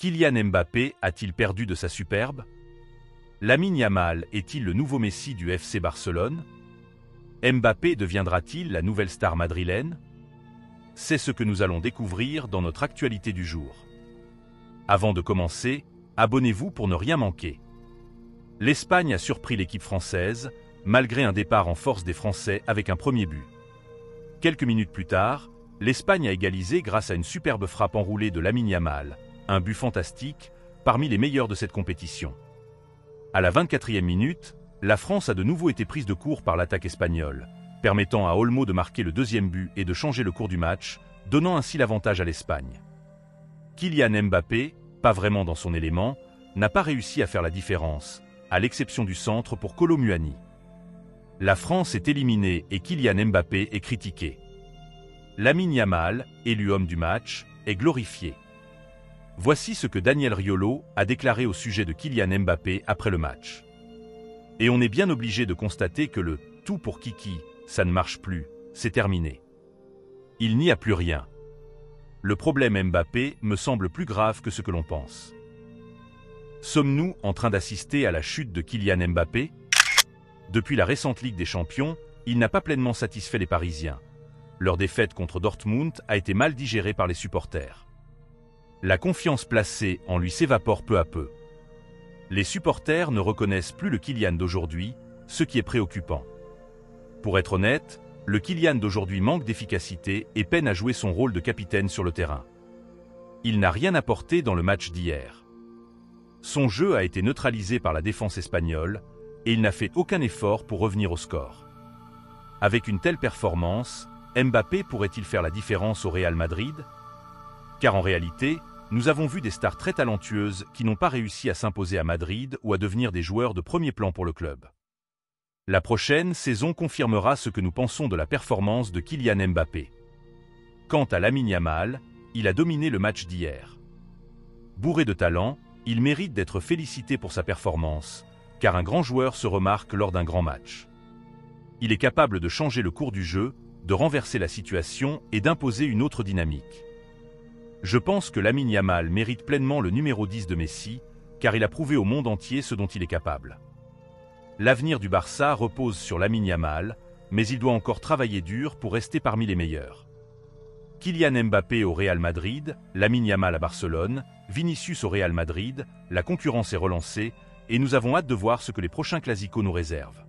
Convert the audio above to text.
Kylian Mbappé a-t-il perdu de sa superbe? Lamine Yamal est-il le nouveau Messi du FC Barcelone? Mbappé deviendra-t-il la nouvelle star madrilène? C'est ce que nous allons découvrir dans notre actualité du jour. Avant de commencer, abonnez-vous pour ne rien manquer. L'Espagne a surpris l'équipe française, malgré un départ en force des Français avec un premier but. Quelques minutes plus tard, l'Espagne a égalisé grâce à une superbe frappe enroulée de Lamine Yamal, un but fantastique, parmi les meilleurs de cette compétition. À la 24e minute, la France a de nouveau été prise de court par l'attaque espagnole, permettant à Olmo de marquer le deuxième but et de changer le cours du match, donnant ainsi l'avantage à l'Espagne. Kylian Mbappé, pas vraiment dans son élément, n'a pas réussi à faire la différence, à l'exception du centre pour Kolo Muani. La France est éliminée et Kylian Mbappé est critiqué. Lamine Yamal, élu homme du match, est glorifié. Voici ce que Daniel Riolo a déclaré au sujet de Kylian Mbappé après le match. Et on est bien obligé de constater que le « tout pour Kiki », ça ne marche plus, c'est terminé. Il n'y a plus rien. Le problème Mbappé me semble plus grave que ce que l'on pense. Sommes-nous en train d'assister à la chute de Kylian Mbappé? Depuis la récente Ligue des Champions, il n'a pas pleinement satisfait les Parisiens. Leur défaite contre Dortmund a été mal digérée par les supporters. La confiance placée en lui s'évapore peu à peu. Les supporters ne reconnaissent plus le Kylian d'aujourd'hui, ce qui est préoccupant. Pour être honnête, le Kylian d'aujourd'hui manque d'efficacité et peine à jouer son rôle de capitaine sur le terrain. Il n'a rien apporté dans le match d'hier. Son jeu a été neutralisé par la défense espagnole et il n'a fait aucun effort pour revenir au score. Avec une telle performance, Mbappé pourrait-il faire la différence au Real Madrid? Car en réalité, nous avons vu des stars très talentueuses qui n'ont pas réussi à s'imposer à Madrid ou à devenir des joueurs de premier plan pour le club. La prochaine saison confirmera ce que nous pensons de la performance de Kylian Mbappé. Quant à Lamine Yamal, il a dominé le match d'hier. Bourré de talent, il mérite d'être félicité pour sa performance, car un grand joueur se remarque lors d'un grand match. Il est capable de changer le cours du jeu, de renverser la situation et d'imposer une autre dynamique. Je pense que Lamine Yamal mérite pleinement le numéro 10 de Messi, car il a prouvé au monde entier ce dont il est capable. L'avenir du Barça repose sur Lamine Yamal, mais il doit encore travailler dur pour rester parmi les meilleurs. Kylian Mbappé au Real Madrid, Lamine Yamal à Barcelone, Vinicius au Real Madrid, la concurrence est relancée et nous avons hâte de voir ce que les prochains Clásicos nous réservent.